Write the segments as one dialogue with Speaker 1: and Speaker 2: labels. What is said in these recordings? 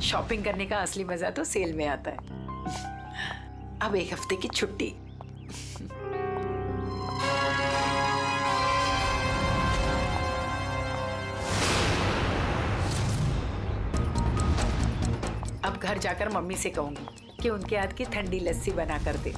Speaker 1: Shopping करने का असली मजा तो सेल में आता है। अब 1 हफ्ते की छुट्टी। अब घर जाकर मम्मी से कहूंगी कि उनके हाथ की ठंडी लस्सी बना कर दे।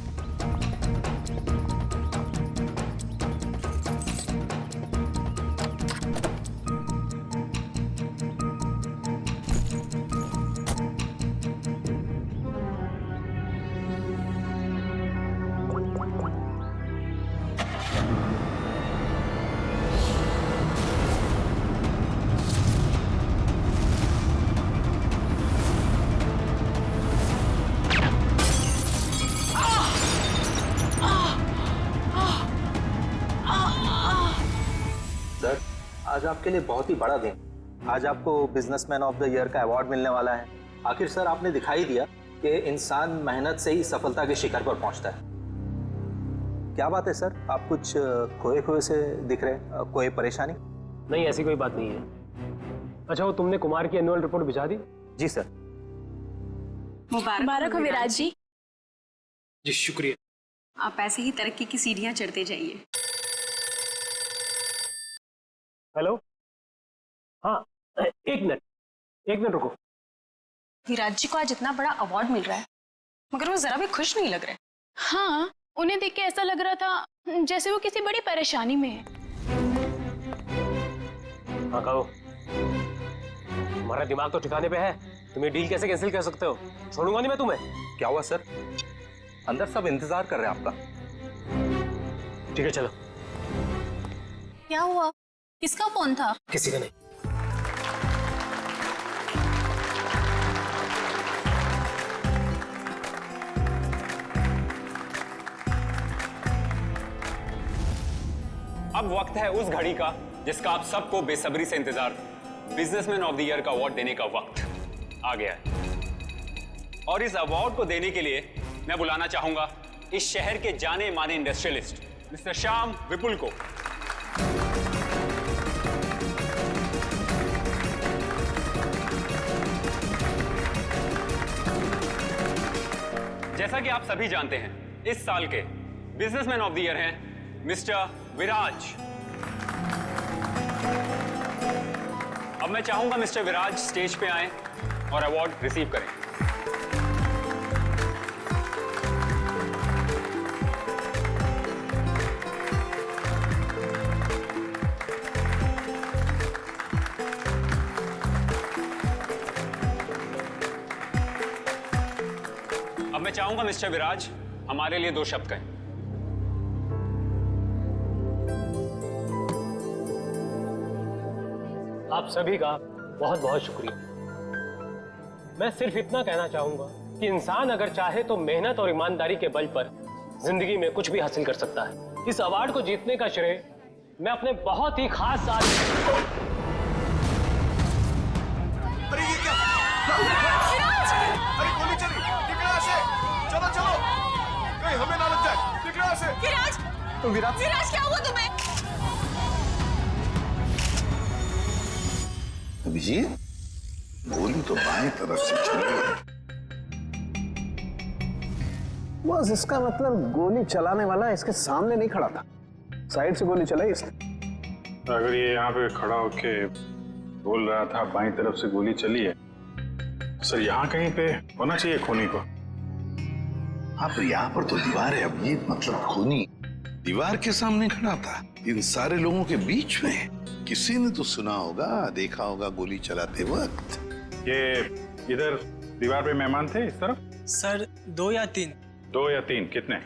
Speaker 2: सर, आज आपके लिए बहुत ही बड़ा दिन। आज आपको बिजनेसमैन ऑफ द ईयर का अवार्ड मिलने वाला है। आखिर सर आपने दिखाई दिया कि इंसान मेहनत से ही सफलता के शिखर पर पहुंचता है। क्या बात है सर, आप कुछ खोए खोए से दिख रहे हैं? कोई परेशानी?
Speaker 3: नहीं, ऐसी कोई बात नहीं है। अच्छा, वो तुमने कुमार की एनुअल रिपोर्ट भिजा दी?
Speaker 2: जी सर।
Speaker 4: मुबारक हो विराज जी।
Speaker 3: जी शुक्रिया।
Speaker 4: आप ऐसे ही तरक्की की सीढ़ियां चढ़ते जाइए।
Speaker 3: हेलो, हाँ, एक मिनट रुको।
Speaker 4: विराज जी को आज इतना बड़ा अवार्ड मिल रहा है, मगर वो जरा भी खुश नहीं लग रहे।
Speaker 5: हाँ, उन्हें देख के ऐसा लग रहा था जैसे वो किसी बड़ी परेशानी में है।
Speaker 3: हाँ कहो, तुम्हारा दिमाग तो ठिकाने पे है। तुम ये डील कैसे कैंसिल कर सकते हो? छोड़ूंगा नहीं मैं तुम्हें।
Speaker 2: क्या हुआ सर? अंदर सब इंतजार कर रहे हैं आपका।
Speaker 3: ठीक है चलो।
Speaker 4: क्या हुआ? किसका फोन था?
Speaker 3: किसी का नहीं।
Speaker 6: अब वक्त है उस घड़ी का जिसका आप सबको बेसब्री से इंतजार था। बिजनेसमैन ऑफ द ईयर का अवार्ड देने का वक्त आ गया है। और इस अवार्ड को देने के लिए मैं बुलाना चाहूंगा इस शहर के जाने माने इंडस्ट्रियलिस्ट मिस्टर श्याम विपुल को। जैसा कि आप सभी जानते हैं, इस साल के बिजनेसमैन ऑफ द ईयर हैं मिस्टर विराज। अब मैं चाहूंगा मिस्टर विराज स्टेज पे आएं और अवार्ड रिसीव करें। अब मैं चाहूंगा मिस्टर विराज हमारे लिए 2 शब्द कहें।
Speaker 3: आप सभी का बहुत बहुत शुक्रिया। मैं सिर्फ इतना कहना चाहूंगा कि इंसान अगर चाहे तो मेहनत और ईमानदारी के बल पर जिंदगी में कुछ भी हासिल कर सकता है। इस अवार्ड को जीतने का श्रेय मैं अपने बहुत ही खास
Speaker 7: अरे ये क्या? अरे गोली चली, निकला से। चलो चलो, कहीं हमें ना लग जाए। निकला से।
Speaker 4: विराज क्या हुआ तुम्हें?
Speaker 8: अभिजीत, गोली तो बाएं तरफ से चली है।
Speaker 9: बस इसका मतलब गोली चलाने वाला इसके सामने नहीं खड़ा था, साइड से गोली चलाई इसने।
Speaker 7: अगर ये यहाँ पे खड़ा होके बोल रहा था बाईं तरफ से गोली चली है, सर यहाँ कहीं पे होना चाहिए खूनी को।
Speaker 8: हाँ, पर यहाँ पर तो दीवार है अभिजीत, मतलब खूनी दीवार के सामने खड़ा था, इन सारे लोगों के बीच में। किसी ने तो सुना होगा, देखा होगा गोली चलाते वक्त।
Speaker 7: ये इधर दीवार पे मेहमान थे इस तरफ?
Speaker 10: सर 2 या 3।
Speaker 7: 2 या 3? कितने?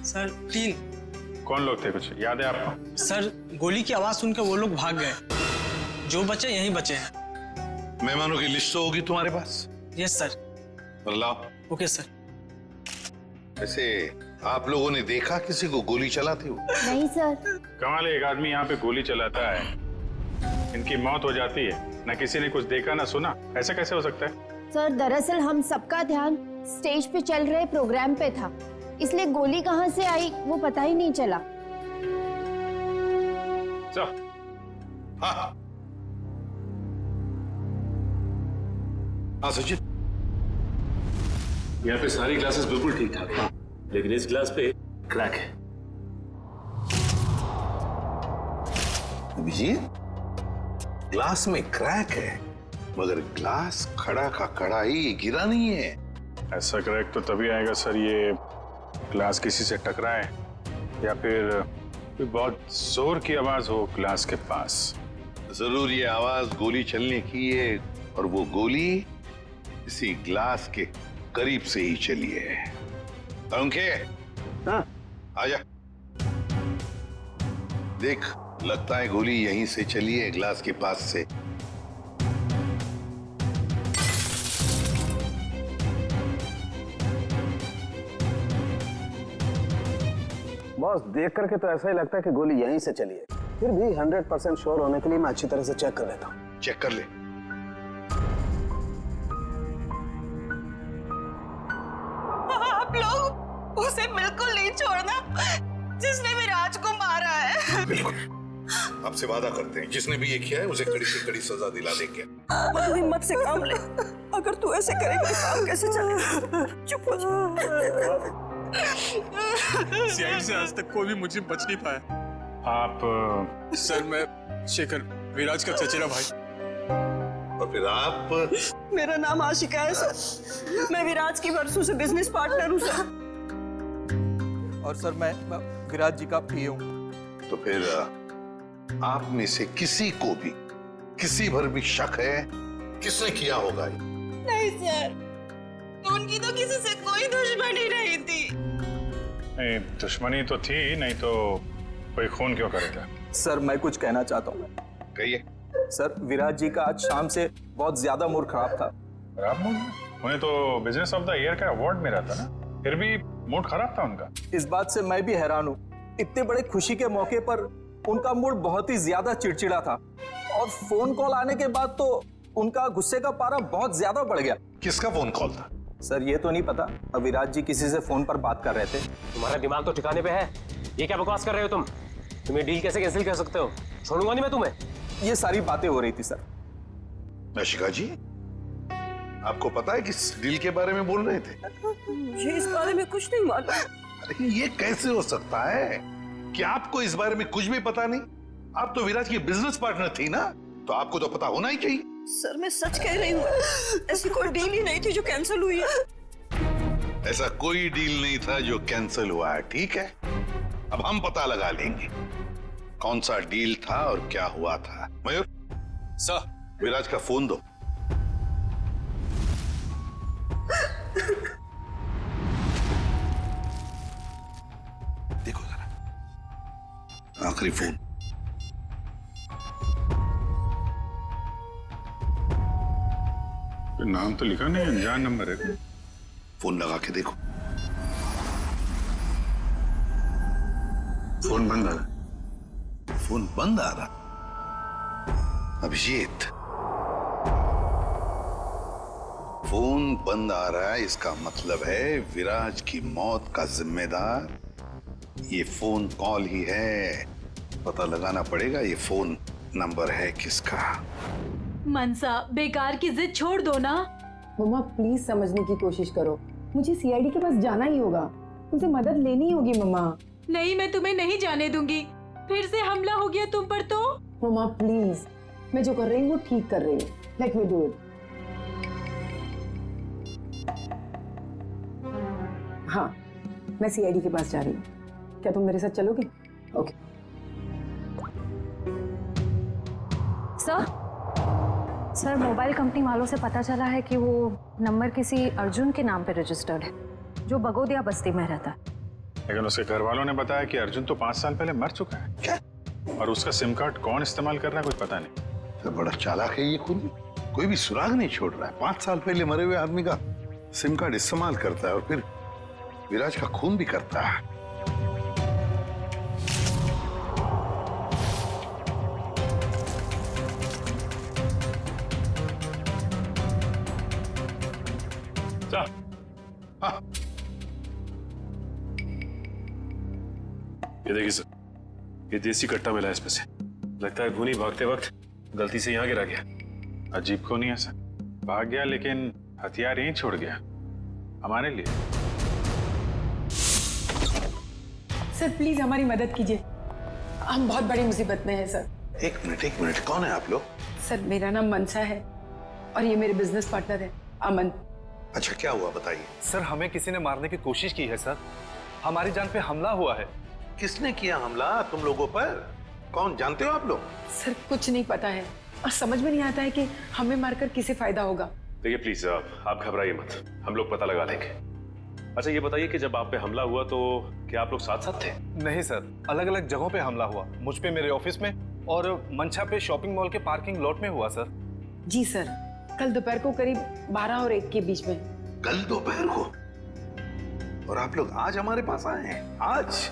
Speaker 10: सर 3।
Speaker 7: कौन लोग थे, कुछ याद है आपको?
Speaker 10: सर गोली की आवाज सुनकर वो लोग भाग गए, जो बचे यहीं बचे हैं।
Speaker 8: मेहमानों की लिस्ट तो होगी तुम्हारे पास?
Speaker 10: Yes sir.
Speaker 8: लाओ।
Speaker 10: Okay sir.
Speaker 8: वैसे आप लोगों ने देखा किसी को गोली चलाते हुए?
Speaker 11: नहीं सर।
Speaker 7: कमाल है, एक आदमी यहाँ पे गोली चलाता है, इनकी मौत हो जाती है, ना किसी ने कुछ देखा ना सुना। ऐसा कैसे हो सकता है?
Speaker 11: सर दरअसल हम सबका ध्यान स्टेज पे चल रहे प्रोग्राम पे था, इसलिए गोली कहाँ से आई वो पता ही नहीं चला।
Speaker 8: हाँ हाँ सचिन,
Speaker 7: यहाँ पे सारी ग्लासेस बिल्कुल ठीक ठाक है, लेकिन इस ग्लास पे क्रैक है।
Speaker 8: अभिजीत, ग्लास में क्रैक है, मगर ग्लास खड़ा का खड़ा ही, गिरा नहीं है।
Speaker 7: ऐसा क्रैक तो तभी आएगा सर, ये ग्लास किसी से टकराए या फिर कोई बहुत जोर की आवाज हो ग्लास के पास।
Speaker 8: जरूर ये आवाज गोली चलने की है, और वो गोली इसी ग्लास के करीब से ही चली है। पंखे,
Speaker 9: हाँ
Speaker 8: आजा। देख, लगता है गोली यहीं से चली है, ग्लास के पास से।
Speaker 9: बॉस, देख करके तो ऐसा ही लगता है कि गोली यहीं से चली है। फिर भी 100% श्योर होने के लिए मैं अच्छी तरह से चेक कर लेता हूँ।
Speaker 8: चेक कर ले।
Speaker 1: आप लोग उसे बिल्कुल नहीं छोड़ना जिसने विराज को मारा है।
Speaker 8: बिल्कुल, आपसे वादा करते हैं, जिसने भी ये किया है उसे कड़ी से कड़ी सजा दिला देंगे।
Speaker 1: तू हिम्मत से काम ले, अगर तू ऐसे करेगा तो काम कैसे चलेगा? चुप हो जा।
Speaker 12: सीआईडी से आज तक कोई भी मुझे बच नहीं पाया।
Speaker 7: आप
Speaker 12: सर, मैं शेखर, विराज का चचेरा भाई।
Speaker 8: और फिर आप?
Speaker 1: मेरा नाम आशिका है सर, मैं विराज की बरसों से बिजनेस पार्टनर हूँ सर।
Speaker 2: और सर मैं विराज जी का पीए हूँ।
Speaker 8: तो फिर आप में से किसी को भी किसी भर भी शक है किसने किया होगा ये?
Speaker 1: नहीं सर, उनकी तो किसी से कोई दुश्मनी नहीं थी।
Speaker 7: नहीं, दुश्मनी तो थी, नहीं तो कोई खून क्यों करेगा?
Speaker 2: सर मैं कुछ कहना चाहता हूँ।
Speaker 8: कहिए।
Speaker 2: सर, विराज जी का आज शाम से बहुत ज्यादा मूड खराब था।
Speaker 7: खराब मूड? उन्हें तो बिजनेस ऑफ द ईयर का अवार्ड मिला था ना, फिर भी मूड खराब था उनका।
Speaker 2: इस बात से मैं भी हैरान हूँ, इतने बड़े खुशी के मौके पर उनका मूड बहुत ही ज्यादा चिड़चिड़ा था, और फोन कॉल आने के बाद तो उनका गुस्से का पारा बहुत ज्यादा बढ़ गया।
Speaker 8: किसका फोन कॉल था?
Speaker 2: सर ये तो नहीं पता, विराज जी किसी से फोन पर बात कर रहे थे।
Speaker 3: तुम्हारा दिमाग तो ठिकाने पे है? ये क्या बकवास कर रहे हो तुम? तुम ये डील कैसे कैंसिल कर सकते हो? छोड़ूंगा नहीं मैं तुम्हें।
Speaker 2: ये सारी बातें हो रही थी सर।
Speaker 8: आशिका जी, आपको पता है किस डील के बारे में बोल रहे थे?
Speaker 1: मुझे इस बारे में कुछ नहीं मालूम।
Speaker 8: अरे ये कैसे हो सकता है कि आपको इस बारे में कुछ भी पता नहीं? आप तो विराज की बिजनेस पार्टनर थी ना, तो आपको तो पता होना ही चाहिए।
Speaker 1: सर मैं सच कह रही हूँ, ऐसी कोई डील ही नहीं थी जो कैंसिल हुई है।
Speaker 8: ऐसा कोई डील नहीं था जो कैंसिल हुआ है, ठीक है? अब हम पता लगा लेंगे कौन सा डील था और क्या हुआ था। मयूर
Speaker 12: सर,
Speaker 8: विराज का फोन दो। देखो जरा, आखिरी फोन।
Speaker 7: नाम तो लिखा नहीं, अनजान नंबर है।
Speaker 8: फोन लगा के देखो।
Speaker 7: फोन बंद आ रहा।
Speaker 8: फोन बंद आ रहा? अभिजीत, फोन बंद आ रहा है, इसका मतलब है विराज की मौत का जिम्मेदार ये फोन कॉल ही है। पता लगाना पड़ेगा ये फोन नंबर है किसका।
Speaker 5: मनसा, बेकार की जिद छोड़ दो ना।
Speaker 13: मम्मा प्लीज समझने की कोशिश करो, मुझे सीआईडी के पास जाना ही होगा, उनसे मदद लेनी होगी मम्मा।
Speaker 5: नहीं, मैं तुम्हें नहीं जाने दूंगी। फिर से हमला हो गया तुम पर तो।
Speaker 13: मम्मा प्लीज, मैं जो कर रही हूँ वो ठीक कर रही हूँ, लेट मी डू इट। हाँ, मैं सीआईडी के पास जा रही हूँ, क्या तुम मेरे साथ चलोगे? ओके।
Speaker 4: सर, मोबाइल कंपनी वालों से पता चला है कि वो नंबर किसी अर्जुन के नाम पे रजिस्टर्ड है, जो बगोदिया बस्ती में रहता है।
Speaker 7: लेकिन उसके घर वालों ने बताया कि अर्जुन तो 5 साल पहले मर चुका है।
Speaker 8: क्या?
Speaker 7: और उसका सिम कार्ड कौन इस्तेमाल कर रहा है कुछ पता नहीं।
Speaker 8: तो बड़ा चालाक है ये खुद, कोई भी सुराग नहीं छोड़ रहा है। 5 साल पहले मरे हुए आदमी का सिम कार्ड इस्तेमाल करता है और फिर विराज का खून भी करता है।
Speaker 7: हाँ। ये देखिए सर, ये देसी कट्टा मिला है इसमें से। लगता है भूनी भागते वक्त गलती से यहाँ गिरा गया। अजीब को नहीं है सर, भाग गया लेकिन हथियार यहीं छोड़ गया। हमारे लिए?
Speaker 13: सर प्लीज हमारी मदद कीजिए, हम बहुत बड़ी मुसीबत में हैं सर।
Speaker 8: एक मिनट, कौन है आप लोग?
Speaker 13: सर मेरा नाम मनसा है और ये मेरे बिजनेस पार्टनर है अमन।
Speaker 8: अच्छा, क्या हुआ बताइए।
Speaker 14: सर हमें किसी ने मारने की कोशिश की है सर, हमारी जान पे हमला हुआ है।
Speaker 8: किसने किया हमला तुम लोगों पर? कौन, जानते हो आप लोग?
Speaker 13: सर कुछ नहीं पता है और समझ में नहीं आता है कि हमें मारकर किसे फायदा होगा।
Speaker 15: देखिए प्लीज आप घबराइए मत, हम लोग पता लगा लेंगे। अच्छा ये बताइए कि जब आप पे हमला हुआ तो क्या आप लोग साथ साथ थे?
Speaker 14: नहीं सर, अलग अलग जगहों पे हमला हुआ, मुझ पे मेरे ऑफिस में और मंशा पे शॉपिंग मॉल के पार्किंग लॉट में हुआ सर।
Speaker 13: जी सर, कल दोपहर को करीब 12 और 1 के बीच में।
Speaker 8: कल दोपहर को? और आप लोग आज हमारे पास आए हैं? आज?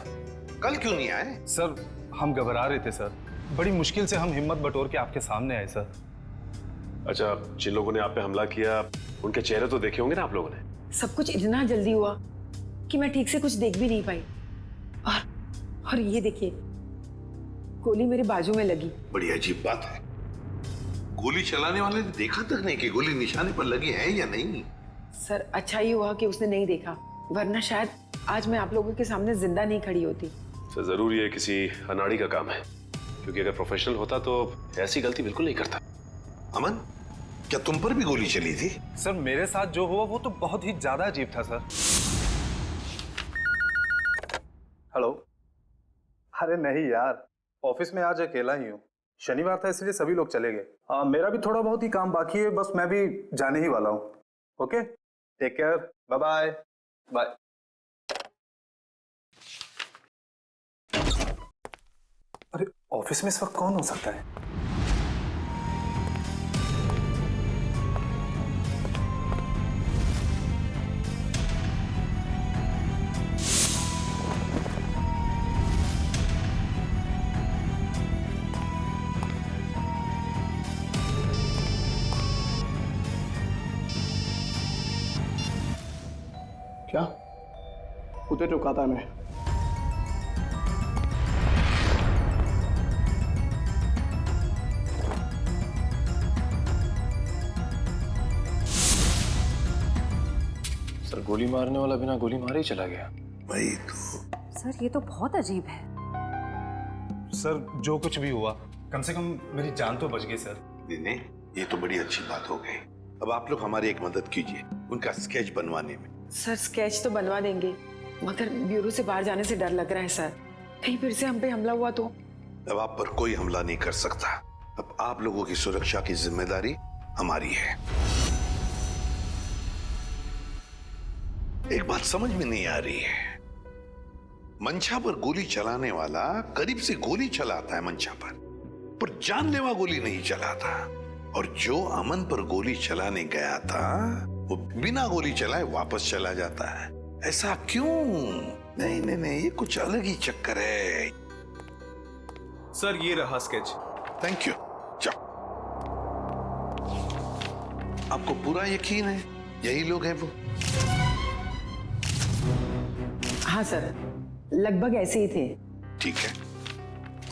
Speaker 8: कल क्यों नहीं आए?
Speaker 14: सर हम घबरा रहे थे सर, बड़ी मुश्किल से हम हिम्मत बटोर के आपके सामने आए सर।
Speaker 15: अच्छा, जिन लोगों ने आप पे हमला किया उनके चेहरे तो देखे होंगे ना आप लोगों ने?
Speaker 13: सब कुछ इतना जल्दी हुआ कि मैं ठीक से कुछ देख भी नहीं पाई। और ये देखिए, गोली मेरे बाजू में लगी।
Speaker 8: बड़ी अजीब बात है, गोली चलाने वाले ने देखा तक नहीं कि गोली निशाने पर लगी है या नहीं।
Speaker 13: सर अच्छा ही हुआ कि उसने नहीं देखा, वरना शायद आज मैं आप लोगों के सामने जिंदा नहीं खड़ी होती।
Speaker 15: सर जरूर ये किसी अनाड़ी का काम है, क्योंकि अगर प्रोफेशनल होता तो ऐसी गलती बिल्कुल नहीं करता।
Speaker 8: अमन, क्या तुम पर भी गोली चली थी?
Speaker 14: सर मेरे साथ जो हुआ वो तो बहुत ही ज्यादा अजीब था सर। हेलो। अरे नहीं यार, ऑफिस में आज अकेला ही हूँ, शनिवार था इसलिए सभी लोग चले गए। मेरा भी थोड़ा बहुत ही काम बाकी है, बस मैं भी जाने ही वाला हूँ। Okay, take care, bye bye bye. अरे ऑफिस में इस वक्त कौन हो सकता है?
Speaker 9: क्या उधर रुका था मैं?
Speaker 3: सर गोली मारने वाला बिना गोली मारे ही चला गया।
Speaker 8: वही तो।
Speaker 4: सर ये तो बहुत अजीब है।
Speaker 14: सर जो कुछ भी हुआ, कम से कम मेरी जान तो बच गई सर।
Speaker 8: नहीं, ये तो बड़ी अच्छी बात हो गई। अब आप लोग हमारी एक मदद कीजिए उनका स्केच बनवाने में।
Speaker 13: सर स्केच तो बनवा देंगे, मगर ब्यूरो से बाहर जाने से डर लग रहा है सर, कहीं फिर से हम पे हमला हुआ तो।
Speaker 8: अब आप पर कोई हमला नहीं कर सकता। अब आप लोगों की सुरक्षा की जिम्मेदारी हमारी है। एक बात समझ में नहीं आ रही है, मंशा पर गोली चलाने वाला करीब से गोली चलाता है मंशा पर जानलेवा गोली नहीं चलाता, और जो अमन पर गोली चलाने गया था वो बिना गोली चलाए वापस चला जाता है। ऐसा क्यों? नहीं, ये कुछ अलग ही चक्कर है।
Speaker 12: सर ये रहा स्केच।
Speaker 8: Thank you. जाओ। आपको पूरा यकीन है यही लोग हैं वो?
Speaker 13: हाँ सर, लगभग ऐसे ही थे।
Speaker 8: ठीक है,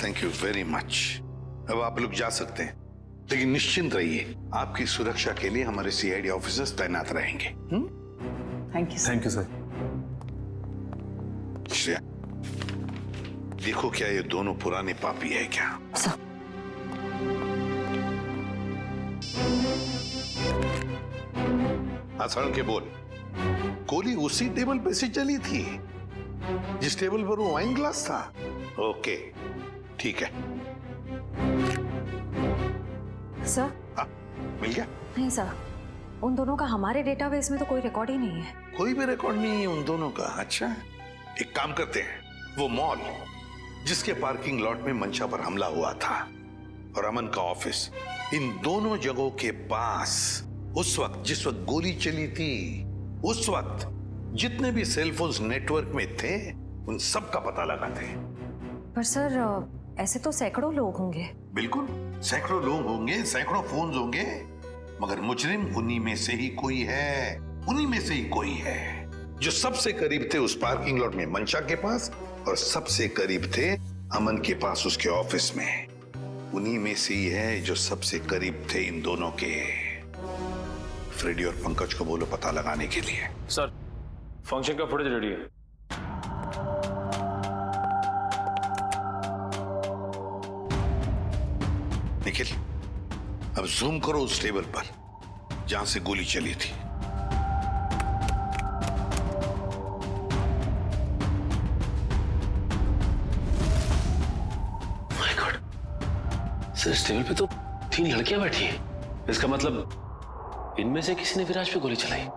Speaker 8: थैंक यू वेरी मच। अब आप लोग जा सकते हैं, लेकिन निश्चिंत रहिए, आपकी सुरक्षा के लिए हमारे सीआईडी ऑफिसर्स तैनात रहेंगे।
Speaker 13: Thank you.
Speaker 14: Thank you sir.
Speaker 8: Shreya, देखो क्या ये दोनों पुराने पापी है क्या? आसान के बोल, गोली उसी टेबल पे से चली थी जिस टेबल पर वो वाइन ग्लास था? ओके, ठीक है
Speaker 4: सर।
Speaker 8: हाँ, मिल गया?
Speaker 4: नहीं सर, उन दोनों का हमारे डेटाबेस में तो कोई रिकॉर्ड ही नहीं है।
Speaker 8: कोई भी रिकॉर्ड नहीं है उन दोनों का? अच्छा, एक काम करते हैं, वो मॉल जिसके पार्किंग लॉट में मंशा पर हमला हुआ था और अमन का ऑफिस, इन दोनों जगहों के पास उस वक्त जिस वक्त गोली चली थी, उस वक्त जितने भी सेलफोन्स नेटवर्क में थे उन सब का पता लगाते हैं।
Speaker 4: पर सर ऐसे तो सैकड़ों लोग होंगे।
Speaker 8: बिल्कुल, सैकड़ों लोग होंगे, सैकड़ों फोन होंगे, मगर मुजरिम उन्हीं में से ही कोई है, उन्हीं में से ही कोई है जो सबसे करीब थे उस पार्किंग लॉट में मंशा के पास, और सबसे करीब थे अमन के पास उसके ऑफिस में। उन्हीं में से ही है जो सबसे करीब थे इन दोनों के। फ्रेडी और पंकज को बोलो पता लगाने के लिए।
Speaker 3: सर
Speaker 15: फंक्शन का फुटेज रेडी है।
Speaker 8: निखिल, अब जूम करो उस टेबल पर जहां से गोली चली थी।
Speaker 15: माय गॉड, सर इस टेबल पे तो 3 लड़कियां बैठी हैं। इसका मतलब इनमें से किसी ने विराज पे गोली चलाई।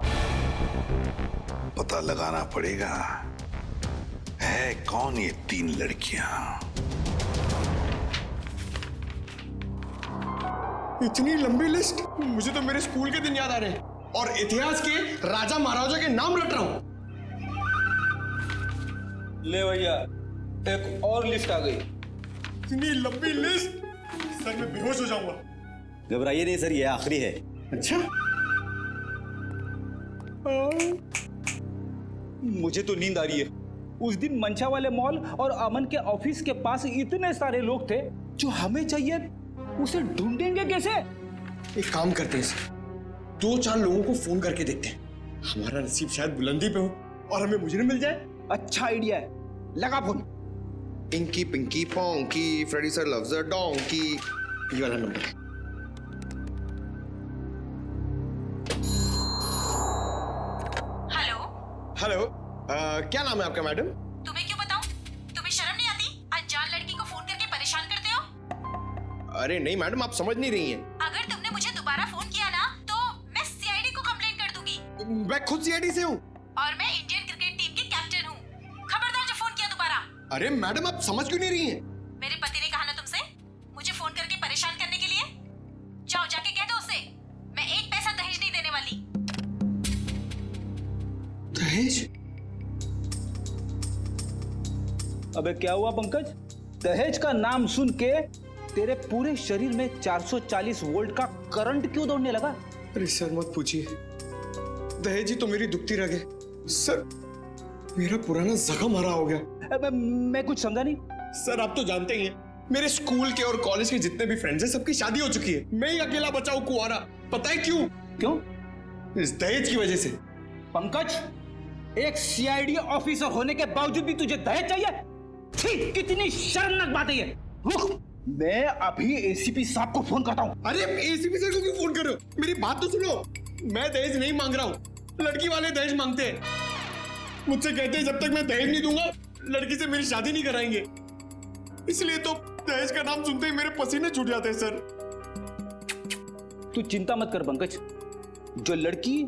Speaker 8: पता लगाना पड़ेगा है कौन ये 3 लड़कियां।
Speaker 12: इतनी लंबी लिस्ट, मुझे तो मेरे स्कूल के दिन याद आ रहे हैं और इतिहास के राजा महाराजा के नाम रट रहा हूं।
Speaker 10: ले भैया, एक और लिस्ट आ गई।
Speaker 12: इतनी लंबी लिस्ट, सर मैं बेहोश हो जाऊंगा।
Speaker 10: घबराइए नहीं सर, ये आखिरी है।
Speaker 12: अच्छा,
Speaker 10: मुझे तो नींद आ रही है। उस दिन मंशा वाले मॉल और अमन के ऑफिस के पास इतने सारे लोग थे, जो हमें चाहिए उसे ढूंढेंगे कैसे?
Speaker 12: एक काम करते हैं सर, 2-4 लोगों को फोन करके देखते हैं। हमारा नसीब शायद बुलंदी पे हो और हमें मुजरिम मिल जाए।
Speaker 10: अच्छा आइडिया है, लगा phone.
Speaker 12: Inky pinky ponky, Freddy sir loves a donkey, ये वाला नंबर है। हेलो, क्या नाम है आपका मैडम?
Speaker 1: तुम्हें क्यों बताऊं? तुम्हें शर्म नहीं आती? अनजान लड़की को फोन करके परेशान करते हो।
Speaker 12: अरे नहीं मैडम, आप समझ नहीं रही हैं।
Speaker 1: अगर तुमने मुझे दोबारा फोन किया ना तो मैं सीआईडी को कंप्लेंट कर दूंगी।
Speaker 12: मैं खुद सीआईडी से हूँ
Speaker 1: और मैं इंडियन क्रिकेट टीम की कैप्टन हूँ। खबरदार जो फोन किया दोबारा।
Speaker 12: अरे मैडम, आप समझ क्यों नहीं रही हैं?
Speaker 1: मेरे पति ने कहा ना तुमसे मुझे फोन करके परेशान करने के लिए। जाओ जाके कह दो उसे मैं 1 पैसा दहेज नहीं देने वाली।
Speaker 12: दहेज?
Speaker 10: अबे क्या हुआ पंकज? दहेज का नाम सुन के तेरे पूरे शरीर में 440 वोल्ट का करंट क्यों दौड़ने लगा?
Speaker 12: अरे सर मत पूछिए, दहेज ही तो मेरी दुखती रग है। सर मेरा पुराना जख्म हरा हो गया।
Speaker 10: मैं कुछ समझा नहीं।
Speaker 12: सर आप तो जानते ही हैं, मेरे स्कूल के और कॉलेज के जितने भी फ्रेंड्स हैं सबकी शादी हो चुकी है। मैं ही अकेला बचा हूं कुंवारा। पता है क्यों?
Speaker 10: क्यों?
Speaker 12: इस दहेज की वजह से।
Speaker 10: पंकज, एक सीआईडी ऑफिसर होने के बावजूद भी तुझे दहेज चाहिए? छी, कितनी शर्मनाक बात है ये। रुक, मैं अभी एसीपी साहब को फोन करता हूँ।
Speaker 12: अरे एसीपी सर को क्यों फोन कर रहे हो? मेरी बात तो सुनो, मैं दहेज नहीं मांग रहा हूँ। लड़की वाले दहेज मांगते हैं। मुझसे कहते हैं जब तक मैं दहेज नहीं दूंगा लड़की से मेरी शादी नहीं कराएंगे। इसलिए तो दहेज का नाम सुनते ही मेरे पसीने छूट जाते हैं सर।
Speaker 10: तू चिंता मत कर पंकज, जो लड़की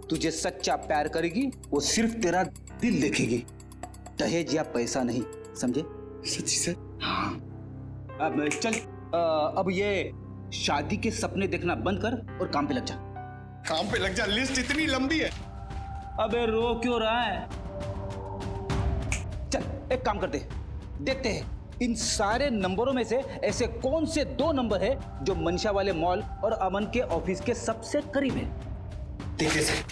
Speaker 10: तुझे सच्चा प्यार करेगी वो सिर्फ तेरा दिल देखेगी, दहेज या पैसा नहीं, समझे?
Speaker 12: सच्ची सर?
Speaker 10: हाँ। अब चल, अब ये शादी के सपने देखना बंद कर और काम पे लग जा।
Speaker 12: काम पे लग जा? लिस्ट इतनी लंबी है।
Speaker 10: अबे रो क्यों रहा है? चल एक काम करते, देखते हैं इन सारे नंबरों में से ऐसे कौन से 2 नंबर है जो मंशा वाले मॉल और अमन के ऑफिस के सबसे करीब है।
Speaker 12: देखिए सर,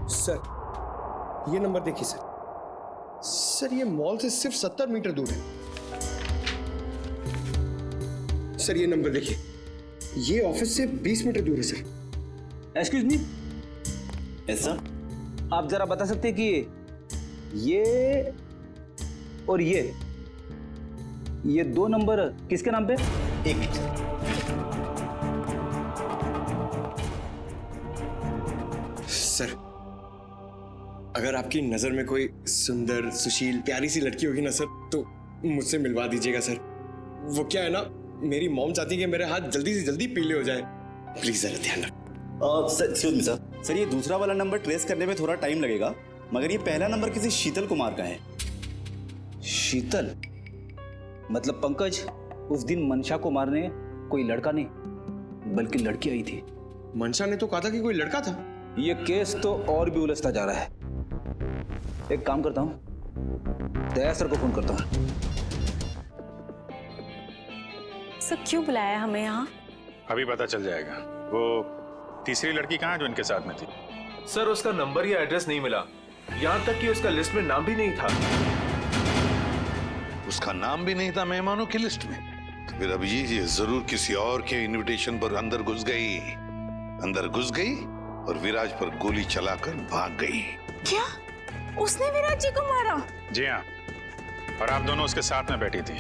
Speaker 12: सर ये नंबर देखिए सर। सर ये मॉल से सिर्फ 70 मीटर दूर है। सर ये नंबर देखिए, ये ऑफिस से 20 मीटर दूर है sir.
Speaker 10: Excuse me,
Speaker 12: yes sir.
Speaker 10: आप जरा बता सकते हैं कि ये और ये 2 नंबर किसके नाम पे?
Speaker 12: एक मिनट। सर अगर आपकी नजर में कोई सुंदर सुशील प्यारी सी लड़की होगी ना सर, तो मुझसे मिलवा दीजिएगा सर। वो क्या है ना, मेरी मॉम चाहती है कि मेरे हाथ जल्दी से जल्दी पीले हो जाए। प्लीज जरा ध्यान रखो।
Speaker 16: सर ये दूसरा वाला नंबर ट्रेस करने में थोड़ा टाइम लगेगा, मगर ये पहला नंबर किसी शीतल कुमार का है।
Speaker 10: शीतल? मतलब पंकज, उस दिन मंशा को मारने कोई लड़का नहीं बल्कि लड़की आई थी।
Speaker 12: मंशा ने तो कहा था कि कोई लड़का था।
Speaker 10: ये केस तो और भी उलझता जा रहा है। एक काम करता हूँ, दया सर को फोन करता हूँ।
Speaker 4: सर क्यों बुलाया हमें यहाँ?
Speaker 7: अभी पता चल जाएगा। वो तीसरी लड़की कहाँ है जो इनके साथ में थी?
Speaker 17: सर उसका नंबर या एड्रेस नहीं मिला, यहाँ तक कि उसका लिस्ट में नाम भी नहीं था।
Speaker 8: उसका नाम भी नहीं था मेहमानों की लिस्ट में? तो फिर अभिजीत ये जरूर किसी और के इनविटेशन पर अंदर घुस गई और विराज पर गोली चलाकर भाग गई।
Speaker 5: क्या उसने विराज जी को मारा?
Speaker 7: जी हाँ, और आप दोनों उसके साथ में बैठी थी,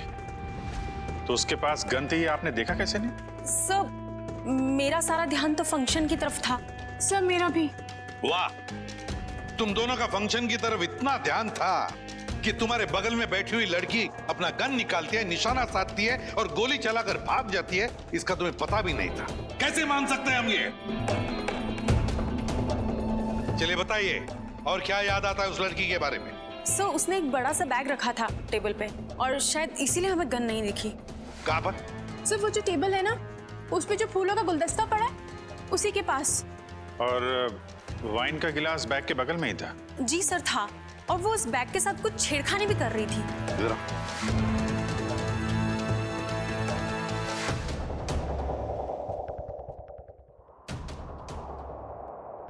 Speaker 7: तो उसके पास गन थी, आपने देखा कैसे नहीं?
Speaker 5: सर मेरा सारा ध्यान तो फंक्शन की तरफ था। सर मेरा भी।
Speaker 8: वाह, तुम दोनों का फंक्शन की तरफ इतना ध्यान था कि तुम्हारे बगल में बैठी हुई लड़की अपना गन निकालती है, निशाना साधती है और गोली चलाकर भाग जाती है, इसका तुम्हें पता भी नहीं था। कैसे मान सकते हैं हम ये? चलिए बताइए, और क्या याद आता है उस लड़की के बारे में?
Speaker 5: सर उसने एक बड़ा सा बैग रखा था टेबल पे और शायद इसीलिए हमें गन नहीं दिखी।
Speaker 8: कहाँ पर?
Speaker 5: सर वो जो टेबल है ना, उस पे जो फूलों का गुलदस्ता पड़ा है, उसी के पास।
Speaker 7: और वाइन का गिलास बैग के बगल में ही था?
Speaker 5: जी सर था, और वो उस बैग के साथ कुछ छेड़खानी भी कर रही थी।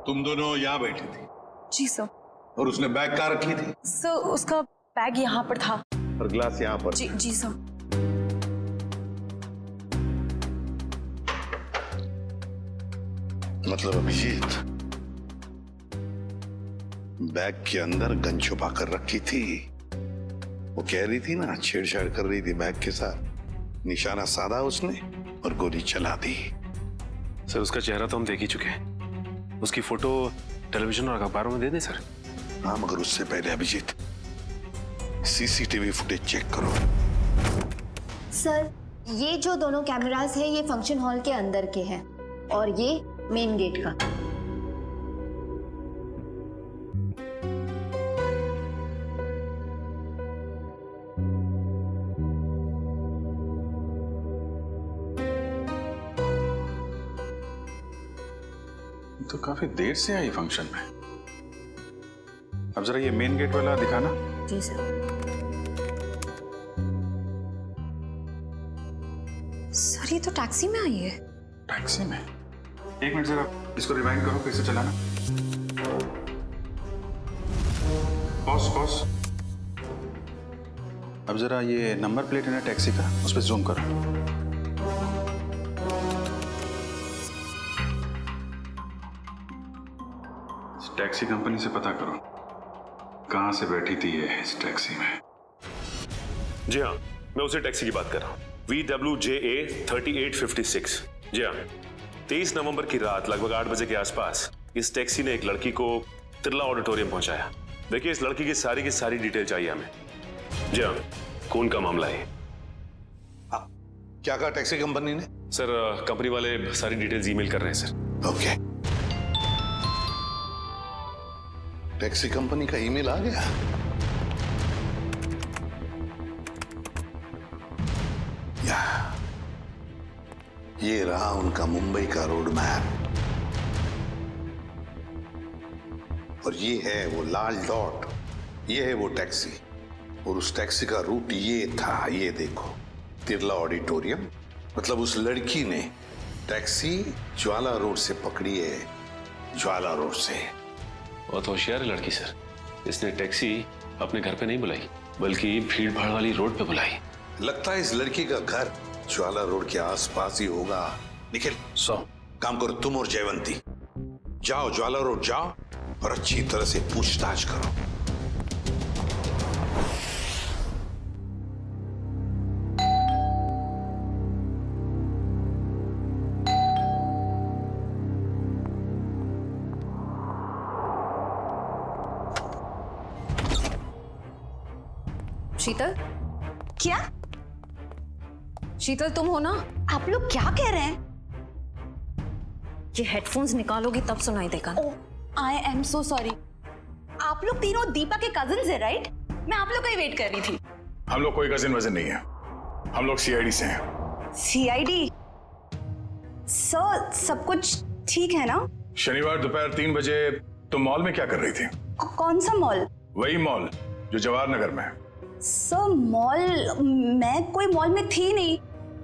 Speaker 8: तुम दोनों यहाँ बैठी थी?
Speaker 5: जी सर।
Speaker 8: और उसने बैग कहाँ रखी थी?
Speaker 5: सर उसका बैग यहाँ पर था
Speaker 8: और गिलास यहाँ पर?
Speaker 5: जी सर।
Speaker 8: मतलब अभिजीत बैग के अंदर गन छुपा कर रखी थी। वो कह रही थी ना, छेड़छाड़ कर रही थी बैग के साथ, निशाना साधा उसने और गोली चला दी।
Speaker 17: सर उसका चेहरा तो हम देख ही चुके हैं, उसकी फोटो टेलीविजन और अखबारों में दे दें सर?
Speaker 8: हाँ, मगर उससे पहले अभिजीत सीसीटीवी फुटेज चेक करो।
Speaker 11: सर ये जो दोनों कैमरास है ये फंक्शन हॉल के अंदर के हैं और ये मेन गेट का।
Speaker 7: तो काफी देर से आई फंक्शन में। अब जरा ये मेन गेट वाला दिखाना।
Speaker 11: जी सर।
Speaker 4: सर ये तो टैक्सी में आई है।
Speaker 7: टैक्सी में? एक मिनट जरा इसको रिवाइंड करो, फिर से चलाना। पॉज। अब जरा ये नंबर प्लेट है ना टैक्सी का, उस पर जूम करो। टैक्सी कंपनी से पता करो कहां से बैठी थी ये इस टैक्सी में।
Speaker 17: जी हाँ, मैं उसी टैक्सी की बात कर रहा हूँ, VWJA 3856। जी हाँ, 23 नवंबर की रात लगभग 8 बजे के आसपास इस टैक्सी ने एक लड़की को तिरला ऑडिटोरियम पहुंचाया। देखिए इस लड़की की सारी डिटेल चाहिए हमें। जी हाँ, खून का मामला है।
Speaker 8: क्या कहा टैक्सी कंपनी ने?
Speaker 17: सर कंपनी वाले सारी डिटेल्स ईमेल कर रहे हैं सर।
Speaker 8: ओके, टैक्सी कंपनी का ईमेल आ गया। ये रहा उनका मुंबई का रोड मैप और ये है वो लाल डॉट, ये है वो टैक्सी और उस टैक्सी का रूट ये था, ये देखो, तिरला ऑडिटोरियम। मतलब उस लड़की ने टैक्सी ज्वाला रोड से पकड़ी है, ज्वाला रोड से।
Speaker 17: बहुत होशियार है लड़की सर, इसने टैक्सी अपने घर पे नहीं बुलाई बल्कि भीड़ भाड़ वाली रोड पे बुलाई।
Speaker 8: लगता है इस लड़की का घर ज्वाला रोड के आसपास ही होगा। निखिल, काम करो तुम और जयवंती, जाओ ज्वाला रोड जाओ और अच्छी तरह से पूछताछ करो।
Speaker 4: शीतल?
Speaker 11: क्या?
Speaker 4: शीतल तुम हो ना?
Speaker 11: आप लोग क्या कह रहे हैं?
Speaker 4: ये हेडफोन्स निकालोगी तब सुनाई देगा।
Speaker 11: I am so sorry. आप लोग तीनों दीपा के कजिन्स हैं, राइट? मैं आप लोग का ही वेट कर रही थी।
Speaker 7: हम लोग कोई कजिन वजन नहीं है, हम लोग सीआईडी से हैं।
Speaker 11: सीआईडी? सर सब कुछ ठीक है ना?
Speaker 7: शनिवार दोपहर 3 बजे तुम मॉल में क्या कर रही थी?
Speaker 11: कौन सा मॉल?
Speaker 7: वही मॉल जो जवाहर नगर में है।
Speaker 11: सर मॉल, मैं कोई मॉल में थी नहीं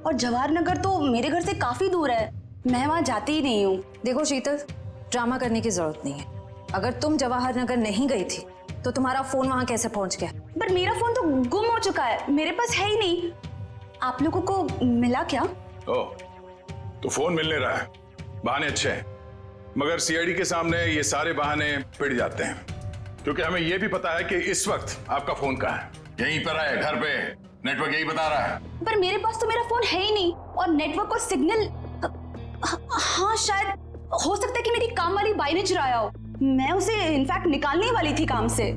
Speaker 11: और जवाहर नगर तो मेरे घर से काफी दूर है, मैं वहां जाती ही नहीं हूँ।
Speaker 4: देखो शीतल, ड्रामा करने की जरूरत नहीं है। अगर तुम जवाहर नगर नहीं गई थी तो तुम्हारा फोन वहां कैसे पहुंच गया?
Speaker 11: पर मेरा फोन तो गुम हो चुका है, मेरे पास है ही नहीं। आप लोगों को मिला क्या?
Speaker 7: ओह, तो फोन मिल नहीं रहा है। बहाने अच्छे हैं, मगर सीआईडी के सामने ये सारे बहाने पिट जाते हैं, क्योंकि हमें ये भी पता है कि इस वक्त आपका फोन कहाँ है। यहीं पर है, घर पे। नेटवर्क यही बता रहा है।
Speaker 11: पर मेरे पास तो मेरा फोन है ही नहीं, और नेटवर्क और सिग्नल। हाँ, शायद हो सकता है कि मेरी काम वाली बाई ने चुराया हो। मैं उसे इनफैक्ट निकालने वाली थी काम से।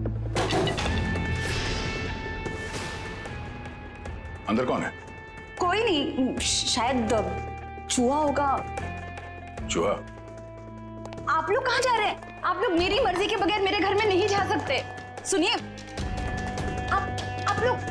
Speaker 7: अंदर कौन है?
Speaker 11: कोई नहीं, शायद चूहा होगा।
Speaker 7: चूहा?
Speaker 11: आप लोग कहाँ जा रहे हैं? आप लोग मेरी मर्जी के बगैर मेरे घर में नहीं जा सकते। सुनिए, आप लोग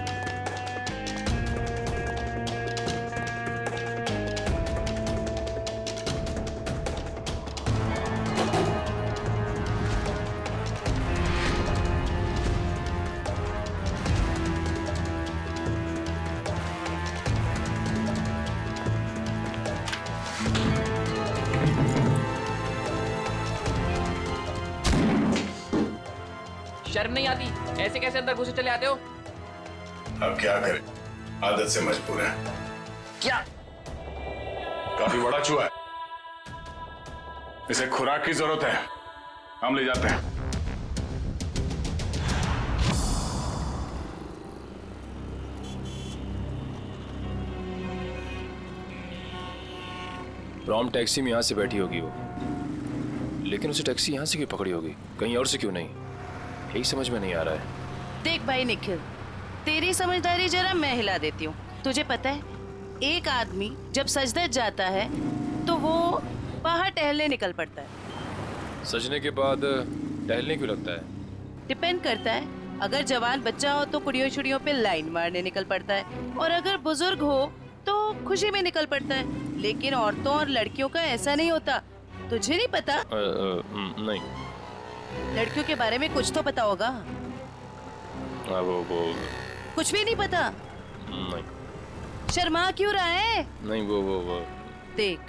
Speaker 18: शर्म नहीं आती? ऐसे कैसे अंदर घुसे चले आते हो?
Speaker 7: अब क्या करें, आदत से मजबूर है।
Speaker 18: क्या?
Speaker 7: काफी बड़ा चूहा है, इसे खुराक की जरूरत है। हम ले जाते हैं।
Speaker 19: रॉम टैक्सी में यहाँ से बैठी होगी वो, लेकिन उसे टैक्सी यहाँ से क्यों पकड़ी होगी, कहीं और से क्यों नहीं? यही समझ में नहीं आ रहा है।
Speaker 20: देख भाई निखिल, तेरी समझदारी जरा मैं हिला देती हूँ। तुझे पता है, एक आदमी जब सजदत जाता है तो वो बाहर टहलने निकल पड़ता है।
Speaker 19: सजने के बाद टहलने क्यों लगता है?
Speaker 20: डिपेंड करता है, अगर जवान बच्चा हो तो कुड़ियों छुड़ियों पे लाइन मारने निकल पड़ता है, और अगर बुजुर्ग हो तो खुशी में निकल पड़ता है। लेकिन औरतों और लड़कियों का ऐसा नहीं होता। तुझे नहीं पता?
Speaker 19: नहीं।
Speaker 20: लड़कियों के बारे में कुछ तो पता होगा।
Speaker 19: वो
Speaker 20: कुछ भी नहीं पता?
Speaker 19: नहीं।
Speaker 20: शर्मा क्यों रहा है?
Speaker 19: नहीं, वो
Speaker 20: देख,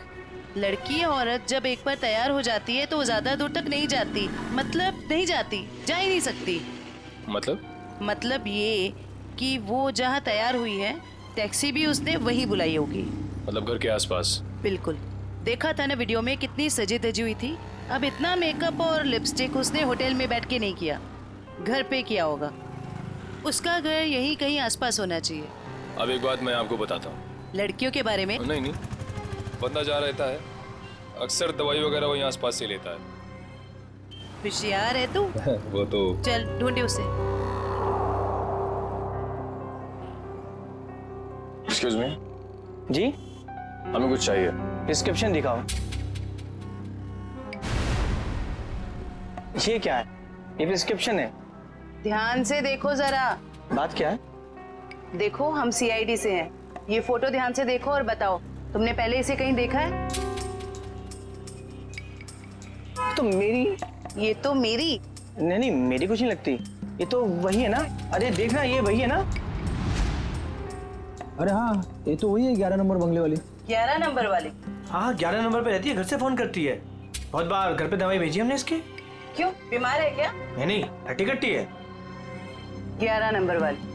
Speaker 20: लड़की औरत जब एक बार तैयार हो जाती है तो वो ज्यादा दूर तक नहीं जाती। मतलब नहीं जाती, जा ही नहीं सकती।
Speaker 19: मतलब
Speaker 20: ये कि वो जहाँ तैयार हुई है, टैक्सी भी उसने वही बुलाई होगी।
Speaker 19: मतलब घर के आसपास?
Speaker 20: बिल्कुल। देखा था ना वीडियो में, कितनी सजी धजी हुई थी। अब इतना मेकअप और लिपस्टिक उसने होटल में बैठ के नहीं किया, घर पे किया होगा। उसका घर यहीं कहीं आसपास होना चाहिए।
Speaker 19: अब एक बात मैं आपको बताता हूँ।
Speaker 20: लड़कियों के बारे में?
Speaker 19: नहीं, बंदा जा रहता है, अक्सर दवाई वगैरह वहीं आसपास से लेता है।
Speaker 20: होशियार है तू।
Speaker 19: वो तो।
Speaker 20: चल ढूंढे उसे।
Speaker 19: Excuse me.
Speaker 21: जी?
Speaker 19: हमें कुछ चाहिए।
Speaker 21: प्रिस्क्रिप्शन दिखाओ। ये क्या है? ये प्रिस्क्रिप्शन है।
Speaker 20: ध्यान से देखो जरा।
Speaker 21: बात क्या है?
Speaker 20: देखो, हम सीआईडी से हैं। ये फोटो ध्यान से देखो और बताओ, तुमने पहले इसे कहीं देखा है?
Speaker 21: तो मेरी।
Speaker 20: ये तो मेरी।
Speaker 21: नहीं, मेरी कुछ नहीं लगती। ये तो वही है ना? अरे देखना, ये वही है ना? अरे हाँ, ये तो वही है, 11 नंबर बंगले वाली।
Speaker 20: 11 नंबर वाली?
Speaker 21: हाँ, 11 नंबर पे रहती है, घर से फोन करती है। बहुत बार घर पे दवाई भेजी हमने इसकी।
Speaker 20: क्यों, बीमार है क्या?
Speaker 21: नहीं, हट्टी कट्टी है।
Speaker 20: 11 नंबर वाली।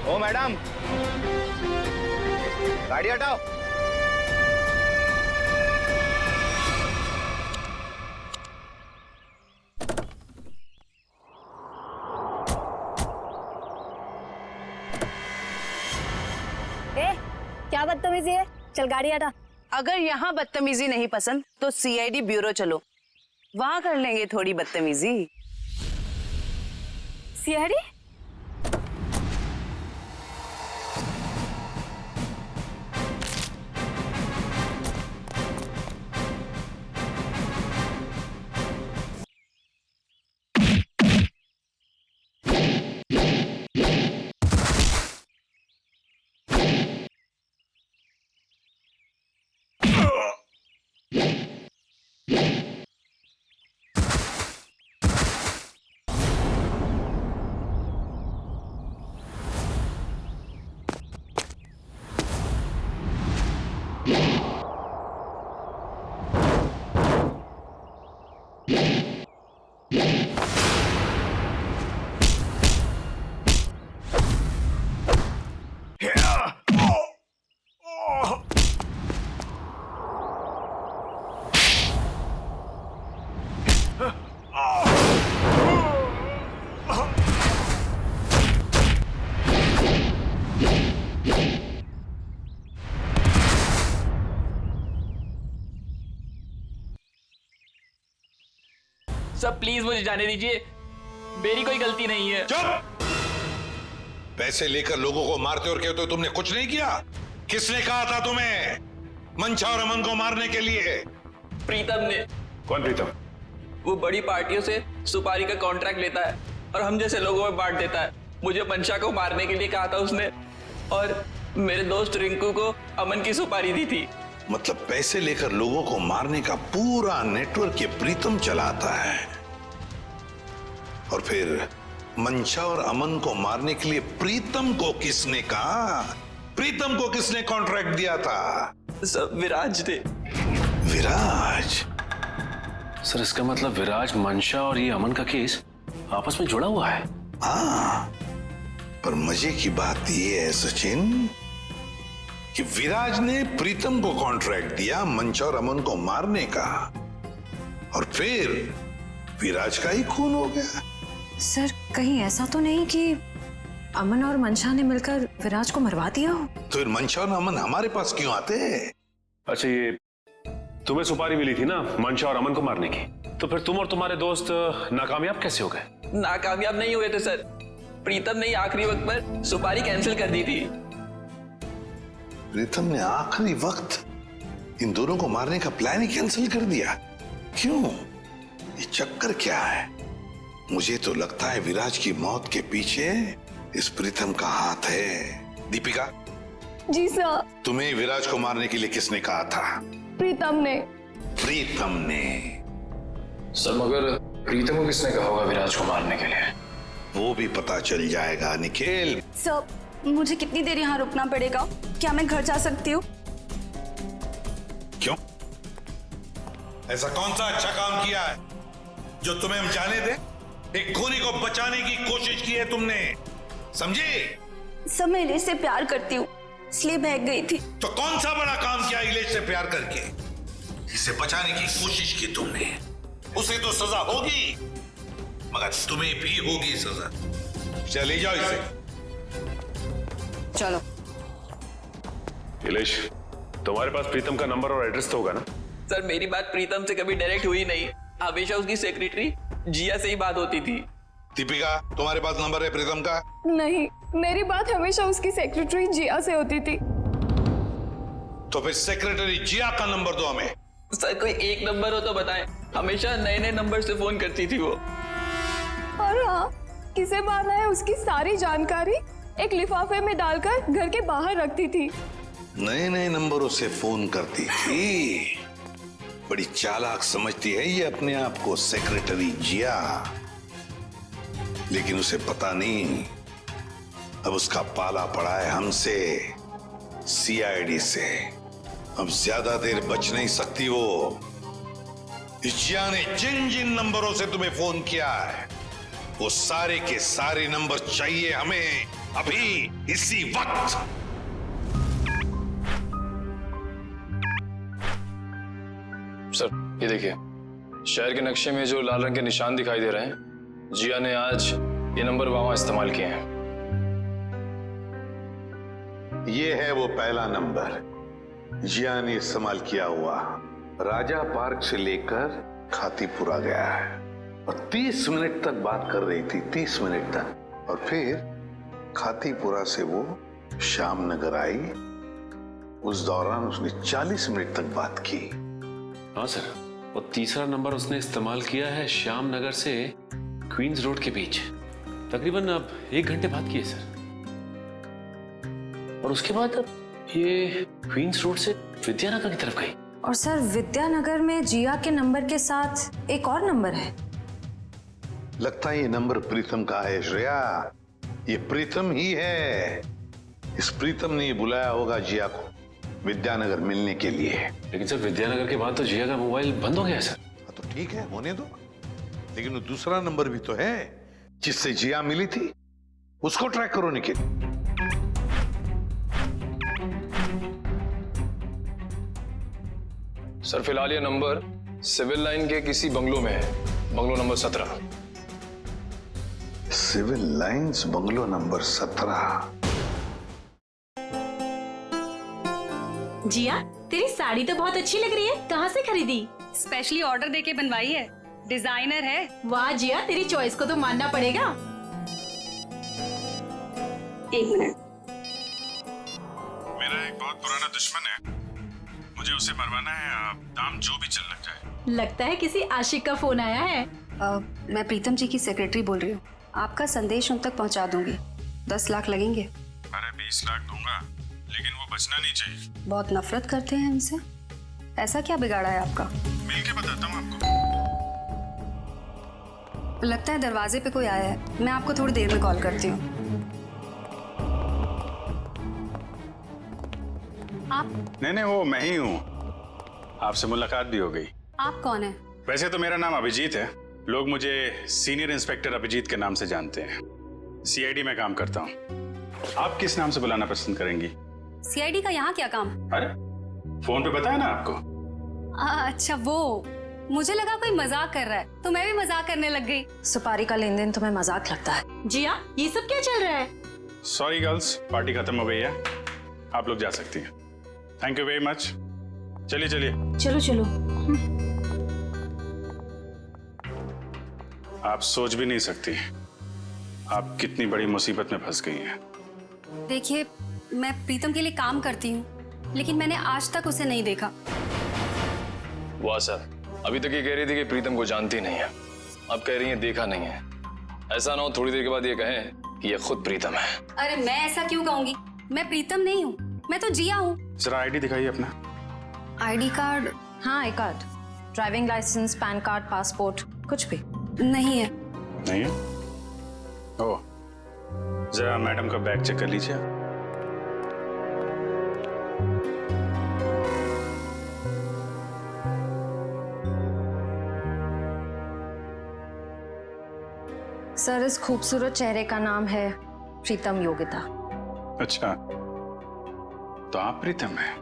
Speaker 16: ओ मैडम, गाड़ी हटाओ।
Speaker 22: क्या बदतमीजी है? चल गाड़ी हटा।
Speaker 20: अगर यहाँ बदतमीजी नहीं पसंद तो सीआईडी ब्यूरो चलो, वहां कर लेंगे थोड़ी बदतमीजी।
Speaker 22: सीआईडी?
Speaker 18: सर प्लीज मुझे जाने दीजिए, मेरी कोई गलती नहीं है।
Speaker 8: चुप! पैसे लेकर लोगों को मारते और कहते हो तुमने कुछ नहीं किया। किसने कहा था तुम्हें मंशा और अमन को मारने के लिए?
Speaker 18: प्रीतम ने।
Speaker 17: कौन प्रीतम?
Speaker 18: वो बड़ी पार्टियों से सुपारी का कॉन्ट्रैक्ट लेता है और हम जैसे लोगों में बांट देता है। मुझे मंशा को मारने के लिए कहा था उसने, और मेरे दोस्त रिंकू को अमन की सुपारी दी थी।
Speaker 8: मतलब पैसे लेकर लोगों को मारने का पूरा नेटवर्क ये प्रीतम चलाता है, और फिर मंशा और अमन को मारने के लिए प्रीतम को किसने कहा? प्रीतम को किसने कॉन्ट्रैक्ट दिया था?
Speaker 18: सब विराज ने।
Speaker 8: विराज?
Speaker 15: सर इसका मतलब विराज, मंशा और ये अमन का केस आपस में जुड़ा हुआ है।
Speaker 8: हाँ, पर मजे की बात ये है सचिन कि विराज ने प्रीतम को कॉन्ट्रैक्ट दिया मंशा और अमन को मारने का, और फिर विराज का ही खून हो गया।
Speaker 4: सर कहीं ऐसा तो नहीं कि अमन और मंशा ने मिलकर विराज को मरवा दिया हो?
Speaker 8: तो फिर मंशा और अमन हमारे पास क्यों आते?
Speaker 17: अच्छा, ये तुम्हें सुपारी मिली थी ना मंशा और अमन को मारने की, तो फिर तुम और तुम्हारे दोस्त नाकामयाब कैसे हो गए?
Speaker 18: नाकामयाब नहीं हुए थे सर, प्रीतम ने आखिरी वक्त पर सुपारी कैंसिल कर दी थी।
Speaker 8: प्रीतम ने आखिरी वक्त इन दोनों को मारने का प्लान ही कैंसिल कर दिया? क्यों? ये चक्कर क्या है? मुझे तो लगता है विराज की मौत के पीछे इस प्रीतम का हाथ है। दीपिका।
Speaker 11: जी सर।
Speaker 8: तुम्हें विराज को मारने के लिए किसने कहा था?
Speaker 11: प्रीतम ने।
Speaker 8: प्रीतम ने?
Speaker 19: सर मगर प्रीतम को किसने कहा होगा विराज को मारने के लिए?
Speaker 8: वो भी पता चल जाएगा निखिल।
Speaker 11: सर मुझे कितनी देर यहाँ रुकना पड़ेगा? क्या मैं घर जा सकती हूँ?
Speaker 8: क्यों? ऐसा कौन सा अच्छा काम किया है जो तुम्हें हम जाने दें? एक खूनी को बचाने की कोशिश की है तुमने, समझी?
Speaker 11: सर मैं इलेश से प्यार करती हूँ, इसलिए भाग गई थी।
Speaker 8: तो कौन सा बड़ा काम किया इलेश से प्यार करके? इसे बचाने की कोशिश की तुमने, उसे तो सजा होगी, मगर तुम्हें भी होगी सजा। चले जाओ इसे।
Speaker 11: चलो।
Speaker 17: इलेश, तुम्हारे पास प्रीतम का नंबर और एड्रेस तो होगा ना?
Speaker 18: सर मेरी बात प्रीतम से कभी डायरेक्ट हुई नहीं, हमेशा उसकी सेक्रेटरी जिया से ही बात होती थी।
Speaker 8: दीपिका, तुम्हारे पास नंबर है प्रीतम का?
Speaker 11: नहीं, मेरी बात हमेशा उसकी सेक्रेटरी जिया से होती थी।
Speaker 8: तो फिर सेक्रेटरी जिया का नंबर दो हमें।
Speaker 18: सर कोई एक नंबर हो तो बताएं, हमेशा नए नए नंबर से फोन करती थी वो।
Speaker 11: और हाँ, किसे मारना है उसकी सारी जानकारी एक लिफाफे में डालकर घर के बाहर रखती थी।
Speaker 8: नए नए नंबरों से फोन करती थी। बड़ी चालाक समझती है ये अपने आप को सेक्रेटरी जिया, लेकिन उसे पता नहीं अब उसका पाला पड़ा है हमसे, सीआईडी से। अब ज्यादा देर बच नहीं सकती वो। जिया ने जिन जिन नंबरों से तुम्हें फोन किया है वो सारे के सारे नंबर चाहिए हमें अभी, इसी वक्त।
Speaker 19: सर ये देखिए, शहर के नक्शे में जो लाल रंग के निशान दिखाई दे रहे हैं, जिया ने आज ये नंबर वहां इस्तेमाल किए हैं।
Speaker 8: ये है वो पहला नंबर जिया ने इस्तेमाल किया हुआ। राजा पार्क से लेकर खातीपुरा गया है और 30 मिनट तक बात कर रही थी, 30 मिनट तक। और फिर खातीपुरा से वो श्याम नगर आई, उस दौरान उसने 40 मिनट तक बात की।
Speaker 17: हाँ सर, और तीसरा नंबर उसने इस्तेमाल किया है श्याम नगर से क्वींस रोड के बीच, तकरीबन अब 1 घंटे बाद की है सर। और उसके बाद अब ये क्वींस रोड से विद्यानगर की तरफ गई।
Speaker 4: और सर विद्यानगर में जिया के नंबर के साथ एक और नंबर है।
Speaker 8: लगता है ये नंबर प्रीतम का है श्रेया, ये प्रीतम ही है। इस प्रीतम ने बुलाया होगा जिया को विद्यानगर मिलने के लिए।
Speaker 17: लेकिन सर विद्यानगर के बाद तो जिया का मोबाइल बंद हो गया सर।
Speaker 8: तो ठीक है, होने दो, लेकिन वो दूसरा नंबर भी तो है जिससे जिया मिली थी, उसको ट्रैक करो निखिल।
Speaker 19: सर फिलहाल ये नंबर सिविल लाइन के किसी बंगलो में है, bungalow number 17।
Speaker 8: Civil lines bungalow number 17।
Speaker 1: Jiya, तेरी साड़ी तो बहुत अच्छी लग रही है, कहाँ से खरीदी?
Speaker 2: स्पेशली ऑर्डर देके बनवाई है।
Speaker 11: डिजाइनर है।
Speaker 1: वाह जिया, तेरी चॉइस को तो मानना पड़ेगा।
Speaker 11: एक मिनट।
Speaker 7: मेरा एक बहुत पुराना दुश्मन है, मुझे उसे मरवाना है। आप दाम जो भी चल लग जाए।
Speaker 1: लगता है किसी आशिक का फोन आया है।
Speaker 11: मैं प्रीतम जी की सेक्रेटरी बोल रही हूँ। आपका संदेश उन तक पहुँचा दूंगी। 10 लाख लगेंगे।
Speaker 7: अरे 20 लाख दूंगा, लेकिन वो बचना नहीं चाहिए।
Speaker 11: बहुत नफरत करते हैं उनसे। ऐसा क्या बिगाड़ा है आपका?
Speaker 7: मिल के बताता हूँ आपको।
Speaker 11: लगता है दरवाजे पे कोई आया है। मैं आपको थोड़ी देर में कॉल करती हूँ। आप?
Speaker 7: नहीं, वो मैं ही हूँ। आपसे मुलाकात भी हो गई।
Speaker 11: आप कौन है?
Speaker 7: वैसे तो मेरा नाम अभिजीत है, लोग मुझे सीनियर इंस्पेक्टर अभिजीत के नाम से जानते हैं। सीआईडी में काम करता हूँ। आप किस नाम से बुलाना पसंद करेंगी?
Speaker 11: सीआईडी का यहाँ क्या काम?
Speaker 7: अरे फोन पे बताया ना आपको।
Speaker 11: अच्छा वो, मुझे लगा कोई मजाक कर रहा है तो मैं भी मजाक करने लग गई।
Speaker 4: सुपारी का लेन देन तुम्हें मजाक लगता है?
Speaker 1: जिया, ये सब क्या चल रहा है?
Speaker 7: सॉरी गर्ल्स, पार्टी खत्म हो गई है, आप लोग जा सकती हैं। Thank you very much. चलिए चलिए।
Speaker 1: चलो चलो।
Speaker 7: आप सोच भी नहीं सकती आप कितनी बड़ी मुसीबत में फंस गई हैं।
Speaker 11: देखिए, मैं प्रीतम के लिए काम करती हूँ, लेकिन मैंने आज तक उसे नहीं देखा।
Speaker 19: वाह सर, अभी तक ये कह रही थी कि प्रीतम को जानती नहीं है, अब कह रही है देखा नहीं है। ऐसा ना हो थोड़ी देर के बाद ये कहें कि ये खुद प्रीतम है।
Speaker 11: अरे मैं ऐसा क्यों कहूंगी? मैं प्रीतम नहीं हूँ, मैं तो जिया हूँ।
Speaker 7: जरा आईडी दिखाइए अपना।
Speaker 11: ID card?
Speaker 4: हाँ, I card, driving licence, PAN card, passport, कुछ भी
Speaker 11: नहीं है।
Speaker 7: नहीं है? ओह, जरा मैडम का बैग चेक कर लीजिए।
Speaker 4: सर, इस खूबसूरत चेहरे का नाम है प्रीतम योगिता।
Speaker 7: अच्छा, तो आप प्रीतम हैं?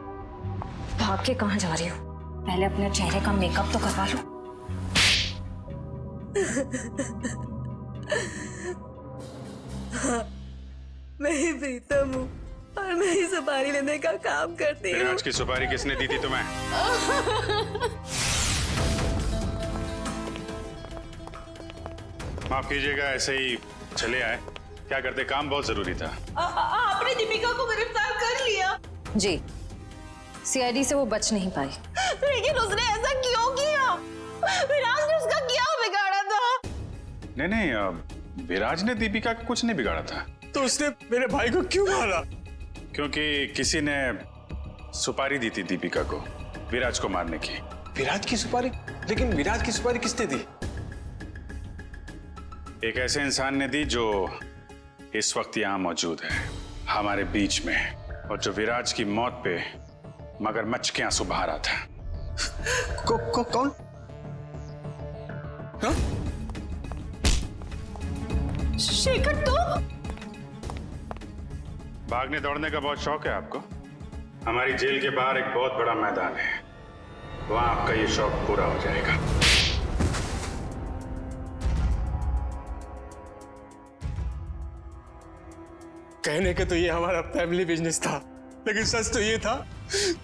Speaker 4: भाग के कहाँ जा रही हो? पहले अपने चेहरे का मेकअप तो करवा लो।
Speaker 13: मैं ही प्रीतम हूँ और मैं ही सुपारी लेने का काम करती हूँ।
Speaker 7: आज की सुपारी किसने दी थी तुम्हें? माफ कीजिएगा, ऐसे ही चले आए। क्या करते, काम बहुत जरूरी था।
Speaker 13: आपने दीपिका को गिरफ्तार कर लिया?
Speaker 4: जी, सीआईडी से वो बच नहीं पाई।
Speaker 13: लेकिन उसने ऐसा क्यों किया? विराज ने उसका क्या बिगाड़ा था?
Speaker 7: नहीं, विराज ने दीपिका का कुछ नहीं बिगाड़ा था।
Speaker 12: तो उसने मेरे भाई को क्यों मारा?
Speaker 7: क्योंकि किसी ने सुपारी दी थी दीपिका को विराज को मारने की।
Speaker 12: विराज की सुपारी? लेकिन विराज की सुपारी किसने दी?
Speaker 7: एक ऐसे इंसान ने दी जो इस वक्त यहाँ मौजूद है हमारे बीच में, और जो विराज की मौत पे मगरमच्छ के आंसू बहा रहा था।
Speaker 12: कौन? हाँ?
Speaker 13: शेखर, तो
Speaker 7: भागने दौड़ने का बहुत शौक है आपको? हमारी जेल के बाहर एक बहुत बड़ा मैदान है, वहां आपका ये शौक पूरा हो जाएगा।
Speaker 12: कहने के तो ये हमारा फैमिली बिजनेस था, लेकिन सच तो ये था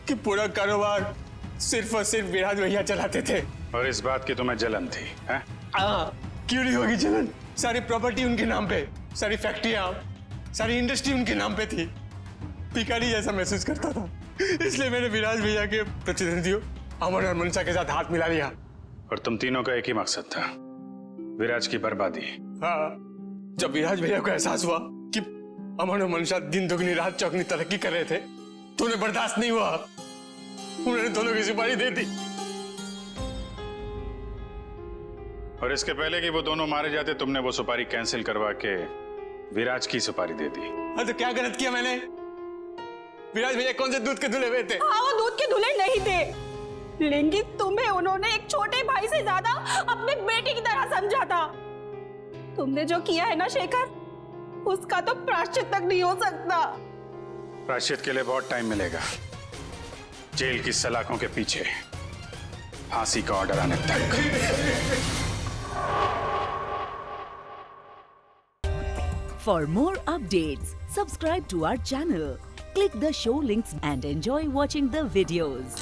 Speaker 12: कि पूरा कारोबार सिर्फ और सिर्फ विराज भैया चलाते थे।
Speaker 7: और इस बात की तुम्हें जलन थी, हैं?
Speaker 12: क्यों नहीं होगी जलन? सारी प्रॉपर्टी उनके नाम पे, सारी फैक्ट्रियां, सारी इंडस्ट्री उनके नाम पे थी। भिखारी जैसा महसूस करता था, इसलिए मैंने विराज भैया के प्रतिद्वंदियों अमन और मनसा के साथ हाथ मिला लिया।
Speaker 7: और तुम तीनों का एक ही मकसद था, विराज की बर्बादी।
Speaker 12: हाँ, जब विराज भैया को एहसास हुआ कि अमन और मनसा दिन दुगनी रात चौगनी तरक्की कर रहे थे, तो उन्हें बर्दाश्त नहीं हुआ, उन्होंने दोनों की सुपारी दे दी।
Speaker 7: और इसके पहले कि वो दोनों मारे जाते, तुमने वो सुपारी कैंसिल करवा के विराज की सुपारी दे दी।
Speaker 12: हाँ, तो क्या गलत किया मैंने? विराज भैया कौन से दूध के धुले हुए थे?
Speaker 13: हाँ, वो दूध के धुले नहीं थे, लेकिन तुम्हें उन्होंने एक छोटे भाई से ज्यादा अपने बेटे की तरह समझा था। तुमने जो किया है ना शेखर, उसका तो प्रायश्चित तक नहीं हो सकता।
Speaker 7: प्रायश्चित के लिए बहुत टाइम मिलेगा, जेल की सलाखों के पीछे फांसी का ऑर्डर आने तक।
Speaker 2: For more updates, subscribe to our channel, click the show links and enjoy watching the videos.